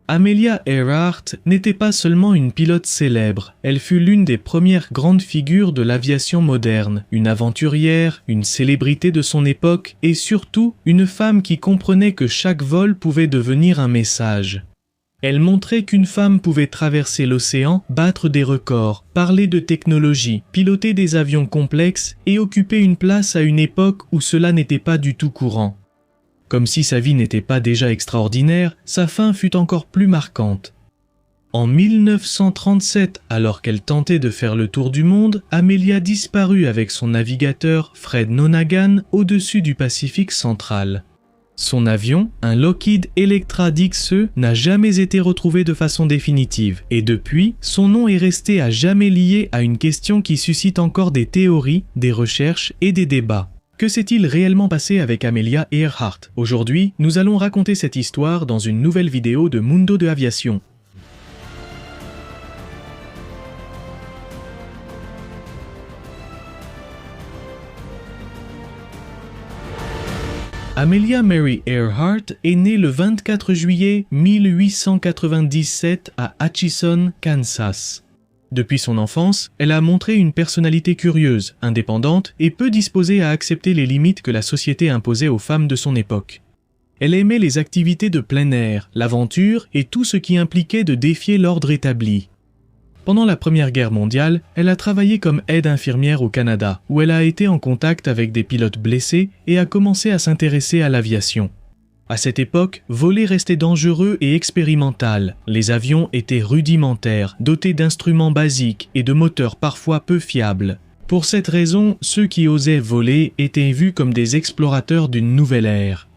Amelia Earhart n'était pas seulement une pilote célèbre, elle fut l'une des premières grandes figures de l'aviation moderne, une aventurière, une célébrité de son époque et surtout une femme qui comprenait que chaque vol pouvait devenir un message. Elle montrait qu'une femme pouvait traverser l'océan, battre des records, parler de technologie, piloter des avions complexes et occuper une place à une époque où cela n'était pas du tout courant. Comme si sa vie n'était pas déjà extraordinaire, sa fin fut encore plus marquante. En 1937, alors qu'elle tentait de faire le tour du monde, Amelia disparut avec son navigateur Fred Nonagan au-dessus du Pacifique central. Son avion, un Lockheed Electra DXE, n'a jamais été retrouvé de façon définitive, et depuis, son nom est resté à jamais lié à une question qui suscite encore des théories, des recherches et des débats. Que s'est-il réellement passé avec Amelia Earhart? Aujourd'hui, nous allons raconter cette histoire dans une nouvelle vidéo de Mundo de Aviation. Amelia Mary Earhart est née le 24 juillet 1897 à Atchison, Kansas. Depuis son enfance, elle a montré une personnalité curieuse, indépendante et peu disposée à accepter les limites que la société imposait aux femmes de son époque. Elle aimait les activités de plein air, l'aventure et tout ce qui impliquait de défier l'ordre établi. Pendant la Première Guerre mondiale, elle a travaillé comme aide infirmière au Canada, où elle a été en contact avec des pilotes blessés et a commencé à s'intéresser à l'aviation. À cette époque, voler restait dangereux et expérimental. Les avions étaient rudimentaires, dotés d'instruments basiques et de moteurs parfois peu fiables. Pour cette raison, ceux qui osaient voler étaient vus comme des explorateurs d'une nouvelle ère.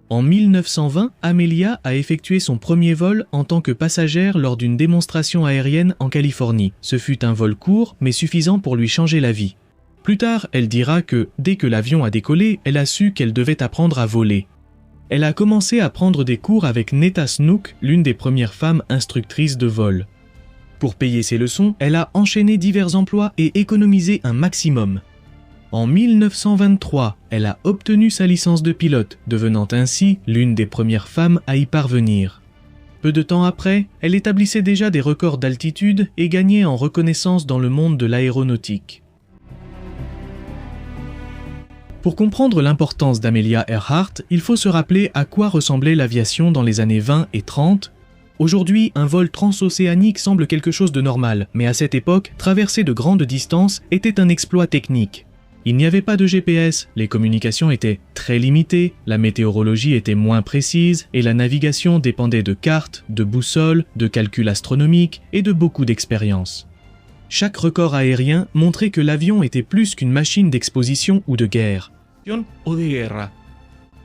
En 1920, Amelia a effectué son premier vol en tant que passagère lors d'une démonstration aérienne en Californie. Ce fut un vol court, mais suffisant pour lui changer la vie. Plus tard, elle dira que, dès que l'avion a décollé, elle a su qu'elle devait apprendre à voler. Elle a commencé à prendre des cours avec Netta Snook, l'une des premières femmes instructrices de vol. Pour payer ses leçons, elle a enchaîné divers emplois et économisé un maximum. En 1923, elle a obtenu sa licence de pilote, devenant ainsi l'une des premières femmes à y parvenir. Peu de temps après, elle établissait déjà des records d'altitude et gagnait en reconnaissance dans le monde de l'aéronautique. Pour comprendre l'importance d'Amelia Earhart, il faut se rappeler à quoi ressemblait l'aviation dans les années 20 et 30. Aujourd'hui, un vol transocéanique semble quelque chose de normal, mais à cette époque, traverser de grandes distances était un exploit technique. Il n'y avait pas de GPS, les communications étaient très limitées, la météorologie était moins précise et la navigation dépendait de cartes, de boussoles, de calculs astronomiques et de beaucoup d'expérience. Chaque record aérien montrait que l'avion était plus qu'une machine d'exposition ou de guerre.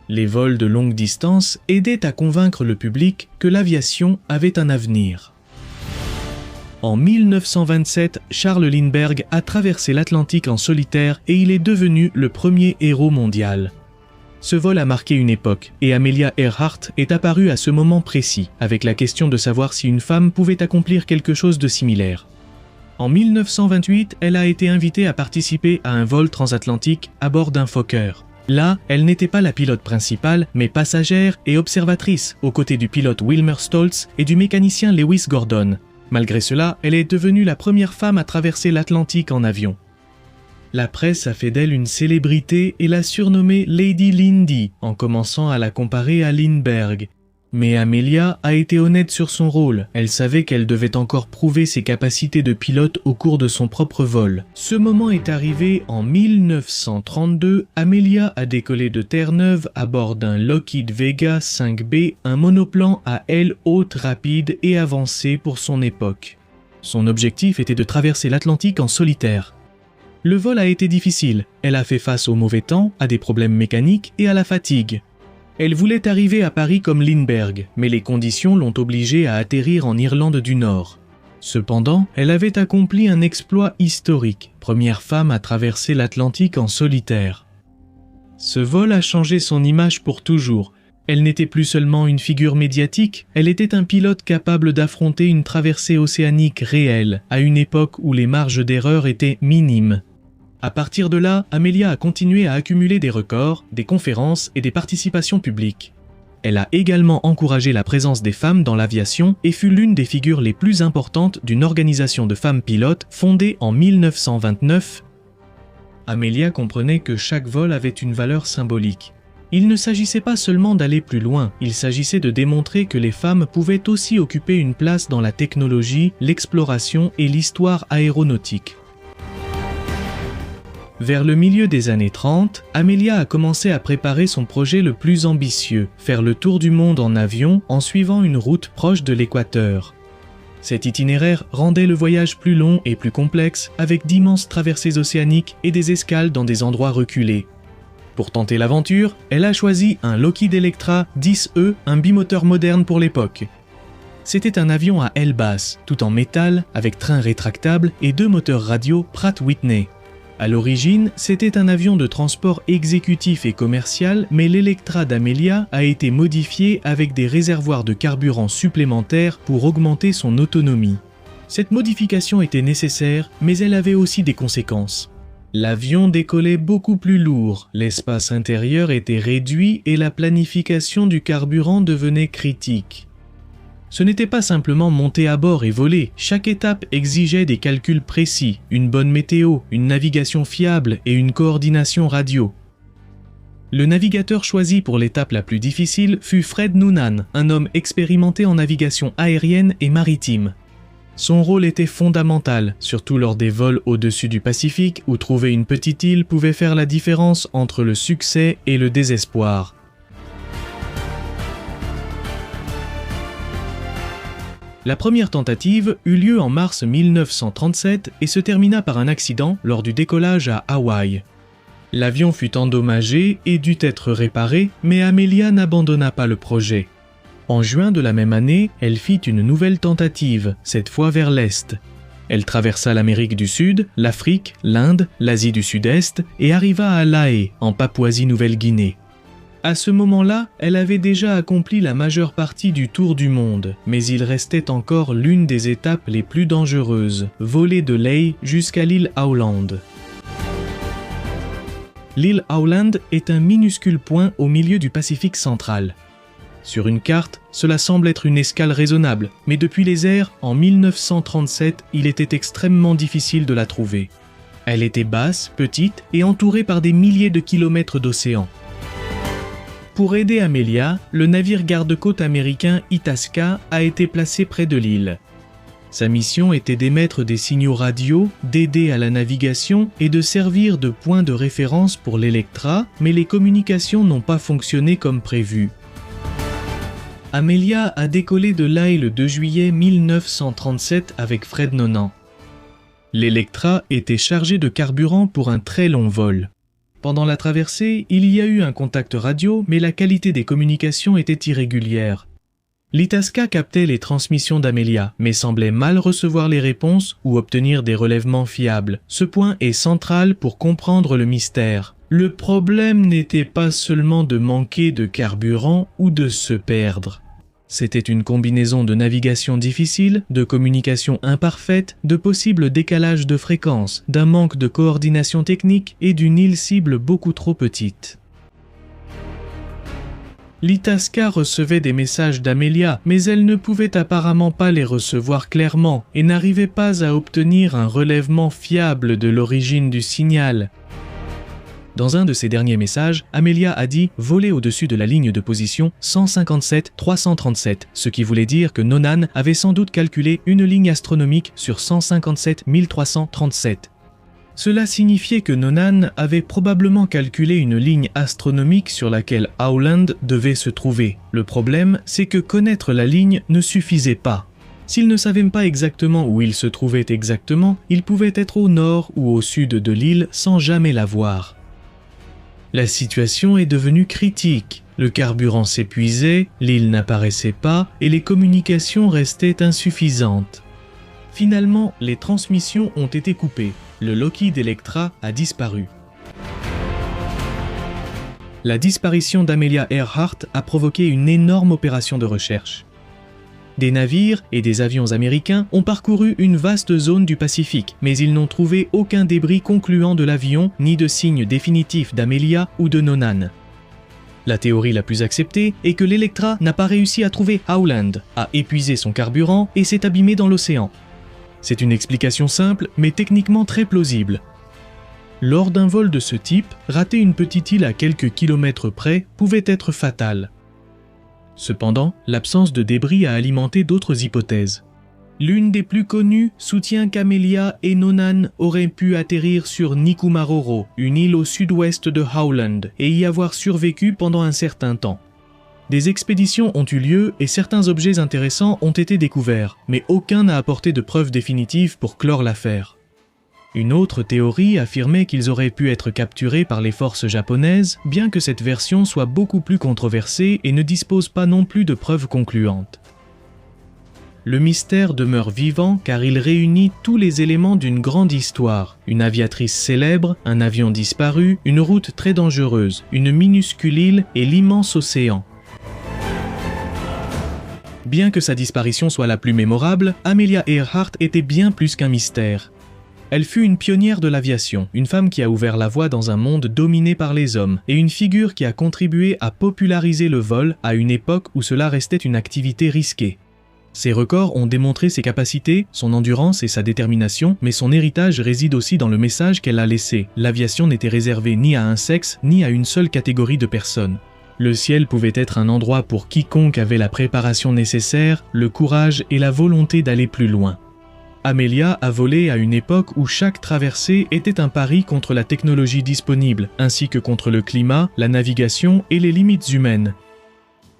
Les vols de longue distance aidaient à convaincre le public que l'aviation avait un avenir. En 1927, Charles Lindbergh a traversé l'Atlantique en solitaire et il est devenu le premier héros mondial. Ce vol a marqué une époque et Amelia Earhart est apparue à ce moment précis, avec la question de savoir si une femme pouvait accomplir quelque chose de similaire. En 1928, elle a été invitée à participer à un vol transatlantique à bord d'un Fokker. Là, elle n'était pas la pilote principale, mais passagère et observatrice, aux côtés du pilote Wilmer Stoltz et du mécanicien Lewis Gordon. Malgré cela, elle est devenue la première femme à traverser l'Atlantique en avion. La presse a fait d'elle une célébrité et l'a surnommée Lady Lindy, en commençant à la comparer à Lindbergh. Mais Amelia a été honnête sur son rôle, elle savait qu'elle devait encore prouver ses capacités de pilote au cours de son propre vol. Ce moment est arrivé en 1932, Amelia a décollé de Terre-Neuve à bord d'un Lockheed Vega 5B, un monoplan à aile haute rapide et avancée pour son époque. Son objectif était de traverser l'Atlantique en solitaire. Le vol a été difficile, elle a fait face au mauvais temps, à des problèmes mécaniques et à la fatigue. Elle voulait arriver à Paris comme Lindbergh, mais les conditions l'ont obligée à atterrir en Irlande du Nord. Cependant, elle avait accompli un exploit historique, première femme à traverser l'Atlantique en solitaire. Ce vol a changé son image pour toujours. Elle n'était plus seulement une figure médiatique, elle était un pilote capable d'affronter une traversée océanique réelle, à une époque où les marges d'erreur étaient minimes. À partir de là, Amelia a continué à accumuler des records, des conférences et des participations publiques. elle a également encouragé la présence des femmes dans l'aviation et fut l'une des figures les plus importantes d'une organisation de femmes pilotes fondée en 1929. Amelia comprenait que chaque vol avait une valeur symbolique. Il ne s'agissait pas seulement d'aller plus loin, il s'agissait de démontrer que les femmes pouvaient aussi occuper une place dans la technologie, l'exploration et l'histoire aéronautique. Vers le milieu des années 30, Amelia a commencé à préparer son projet le plus ambitieux, faire le tour du monde en avion en suivant une route proche de l'équateur. Cet itinéraire rendait le voyage plus long et plus complexe, avec d'immenses traversées océaniques et des escales dans des endroits reculés. Pour tenter l'aventure, elle a choisi un Lockheed Electra 10E, un bimoteur moderne pour l'époque. C'était un avion à aile basse, tout en métal, avec train rétractable et 2 moteurs radio Pratt & Whitney. À l'origine, c'était un avion de transport exécutif et commercial, mais l'Electra d'Amelia a été modifié avec des réservoirs de carburant supplémentaires pour augmenter son autonomie. Cette modification était nécessaire, mais elle avait aussi des conséquences. L'avion décollait beaucoup plus lourd, l'espace intérieur était réduit et la planification du carburant devenait critique. Ce n'était pas simplement monter à bord et voler, chaque étape exigeait des calculs précis, une bonne météo, une navigation fiable et une coordination radio. Le navigateur choisi pour l'étape la plus difficile fut Fred Noonan, un homme expérimenté en navigation aérienne et maritime. Son rôle était fondamental, surtout lors des vols au-dessus du Pacifique où trouver une petite île pouvait faire la différence entre le succès et le désespoir. La première tentative eut lieu en mars 1937 et se termina par un accident lors du décollage à Hawaï. L'avion fut endommagé et dut être réparé, mais Amelia n'abandonna pas le projet. En juin de la même année, elle fit une nouvelle tentative, cette fois vers l'Est. Elle traversa l'Amérique du Sud, l'Afrique, l'Inde, l'Asie du Sud-Est et arriva à Lae, en Papouasie-Nouvelle-Guinée. À ce moment-là, elle avait déjà accompli la majeure partie du tour du monde, mais il restait encore l'une des étapes les plus dangereuses, voler de Lae jusqu'à l'île Howland. L'île Howland est un minuscule point au milieu du Pacifique central. Sur une carte, cela semble être une escale raisonnable, mais depuis les airs, en 1937, il était extrêmement difficile de la trouver. Elle était basse, petite et entourée par des milliers de kilomètres d'océan. Pour aider Amelia, le navire garde-côte américain Itasca a été placé près de l'île. Sa mission était d'émettre des signaux radio, d'aider à la navigation et de servir de point de référence pour l'Electra, mais les communications n'ont pas fonctionné comme prévu. Amelia a décollé de Lae le 2 juillet 1937 avec Fred Noonan. L'Electra était chargée de carburant pour un très long vol. Pendant la traversée, il y a eu un contact radio, mais la qualité des communications était irrégulière. L'Itasca captait les transmissions d'Amelia, mais semblait mal recevoir les réponses ou obtenir des relèvements fiables. Ce point est central pour comprendre le mystère. Le problème n'était pas seulement de manquer de carburant ou de se perdre. C'était une combinaison de navigation difficile, de communication imparfaite, de possibles décalages de fréquences, d'un manque de coordination technique et d'une île cible beaucoup trop petite. L'Itasca recevait des messages d'Amelia, mais elle ne pouvait apparemment pas les recevoir clairement et n'arrivait pas à obtenir un relèvement fiable de l'origine du signal. Dans un de ses derniers messages, Amelia a dit « voler au-dessus de la ligne de position 157-337 », ce qui voulait dire que Noonan avait sans doute calculé une ligne astronomique sur 157 337. Cela signifiait que Noonan avait probablement calculé une ligne astronomique sur laquelle Howland devait se trouver. Le problème, c'est que connaître la ligne ne suffisait pas. S'il ne savait pas exactement où il se trouvait exactement, il pouvait être au nord ou au sud de l'île sans jamais la voir. La situation est devenue critique. Le carburant s'épuisait, l'île n'apparaissait pas et les communications restaient insuffisantes. Finalement, les transmissions ont été coupées. Le Lockheed Electra a disparu. La disparition d'Amelia Earhart a provoqué une énorme opération de recherche. Des navires et des avions américains ont parcouru une vaste zone du Pacifique, mais ils n'ont trouvé aucun débris concluant de l'avion ni de signe définitif d'Amelia ou de Noonan. La théorie la plus acceptée est que l'Electra n'a pas réussi à trouver Howland, a épuisé son carburant et s'est abîmée dans l'océan. C'est une explication simple, mais techniquement très plausible. Lors d'un vol de ce type, rater une petite île à quelques kilomètres près pouvait être fatal. Cependant, l'absence de débris a alimenté d'autres hypothèses. L'une des plus connues soutient qu'Amelia et Nonan auraient pu atterrir sur Nikumaroro, une île au sud-ouest de Howland, et y avoir survécu pendant un certain temps. Des expéditions ont eu lieu et certains objets intéressants ont été découverts, mais aucun n'a apporté de preuves définitives pour clore l'affaire. Une autre théorie affirmait qu'ils auraient pu être capturés par les forces japonaises, bien que cette version soit beaucoup plus controversée et ne dispose pas non plus de preuves concluantes. Le mystère demeure vivant car il réunit tous les éléments d'une grande histoire. Une aviatrice célèbre, un avion disparu, une route très dangereuse, une minuscule île et l'immense océan. Bien que sa disparition soit la plus mémorable, Amelia Earhart était bien plus qu'un mystère. Elle fut une pionnière de l'aviation, une femme qui a ouvert la voie dans un monde dominé par les hommes, et une figure qui a contribué à populariser le vol à une époque où cela restait une activité risquée. Ses records ont démontré ses capacités, son endurance et sa détermination, mais son héritage réside aussi dans le message qu'elle a laissé. L'aviation n'était réservée ni à un sexe, ni à une seule catégorie de personnes. Le ciel pouvait être un endroit pour quiconque avait la préparation nécessaire, le courage et la volonté d'aller plus loin. Amelia a volé à une époque où chaque traversée était un pari contre la technologie disponible, ainsi que contre le climat, la navigation et les limites humaines.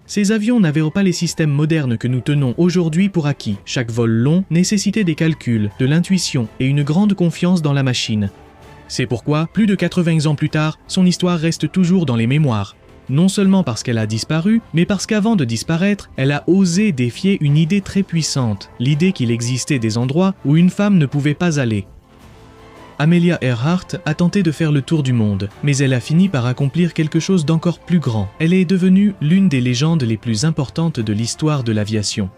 Ces avions n'avaient pas les systèmes modernes que nous tenons aujourd'hui pour acquis. Chaque vol long nécessitait des calculs, de l'intuition et une grande confiance dans la machine. C'est pourquoi, plus de 80 ans plus tard, son histoire reste toujours dans les mémoires. Non seulement parce qu'elle a disparu, mais parce qu'avant de disparaître, elle a osé défier une idée très puissante, l'idée qu'il existait des endroits où une femme ne pouvait pas aller. Amelia Earhart a tenté de faire le tour du monde, mais elle a fini par accomplir quelque chose d'encore plus grand. Elle est devenue l'une des légendes les plus importantes de l'histoire de l'aviation.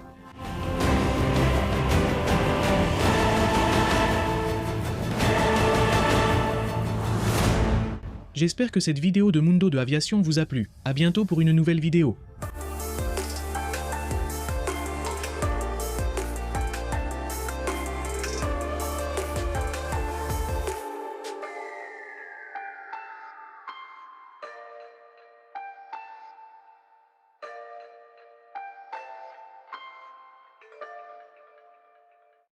J'espère que cette vidéo de Mundo de Aviation vous a plu. À bientôt pour une nouvelle vidéo.